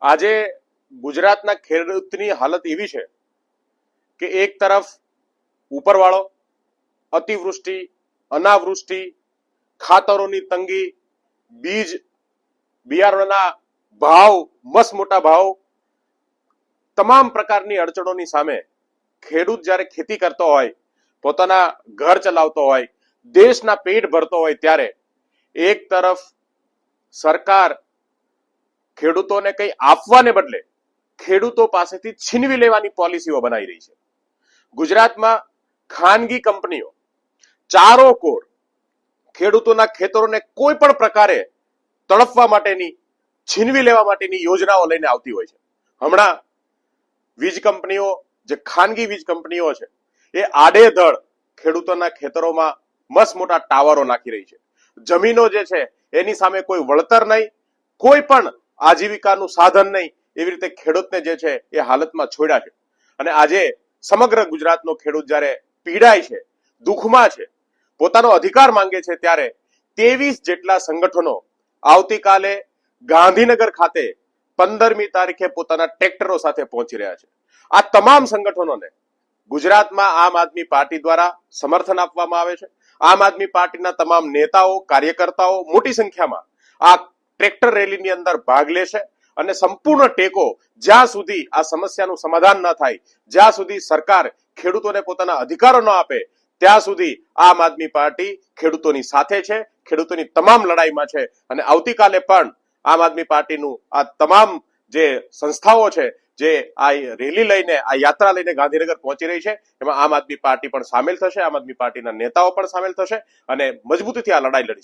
આજે ગુજરાતના ખેડૂતની હાલત એવી છે કે એક તરફ ઉપરવાળો અતિવૃષ્ટિ, અનાવૃષ્ટિ, ખાતરોની તંગી, બીજ બિયારણના ભાવ, મસ્ત મોટા ભાવ, તમામ પ્રકારની અડચણોની સામે ખેડૂત જ્યારે ખેતી કરતો હોય, પોતાના ઘર ચલાવતો હોય, દેશના પેટ ભરતો હોય, ત્યારે એક તરફ સરકાર ખેડૂતોને કંઈ આપવાને બદલે ખેડૂતો પાસેથી છીનવી લેવાની પોલિસીઓ બનાવી રહી છે. ગુજરાતમાં ખાનગી કંપનીઓ ચારો કોર ખેડૂતોના ખેતરોને કોઈ પણ પ્રકારે તડપવા માટેની, છીનવી લેવા માટેની યોજનાઓ લઈને આવતી હોય છે. હમણાં વીજ કંપનીઓ, જે ખાનગી વીજ કંપનીઓ છે, એ આડેધડ ખેડૂતોના ખેતરોમાં મસ્ત મોટા ટાવરો નાખી રહી છે. જમીનો જે છે એની સામે કોઈ વળતર નહીં, કોઈ પણ આજીવિકાનું સાધન નહીં, એવી રીતે ખેડૂતને જે છે એ હાલતમાં છોડ્યા છે. અને આજે સમગ્ર ગુજરાતનો ખેડૂત જ્યારે પીડાય છે, દુઃખમાં છે, પોતાનો અધિકાર માંગે છે, ત્યારે 23 જેટલા સંગઠનો આવતીકાલે ગાંધીનગર ખાતે 15મી તારીખે પોતાના ટ્રેક્ટરો સાથે પહોંચી રહ્યા છે. આ તમામ સંગઠનોને ગુજરાતમાં આમ આદમી પાર્ટી દ્વારા સમર્થન આપવામાં આવે છે. આમ આદમી પાર્ટીના તમામ નેતાઓ, કાર્યકર્તાઓ મોટી સંખ્યામાં આ ટ્રેક્ટર રેલીની અંદર ભાગ લેશે અને સંપૂર્ણ ટેકો, જ્યાં સુધી આ સમસ્યાનું સમાધાન ન થાય, જ્યાં સુધી સરકાર ખેડૂતોને પોતાના અધિકારો ન આપે, ત્યાં સુધી આમ આદમી પાર્ટી ખેડૂતોની સાથે છે, ખેડૂતોની તમામ લડાઈમાં છે. અને આવતીકાલે પણ આમ આદમી પાર્ટીનું આ તમામ જે સંસ્થાઓ છે, જે આ રેલી લઈને, આ યાત્રા લઈને ગાંધીનગર પહોંચી રહી છે, એમાં આમ આદમી પાર્ટી પણ સામેલ થશે, આમ આદમી પાર્ટીના નેતાઓ પણ સામેલ થશે અને મજબૂતીથી આ લડાઈ લડીશું.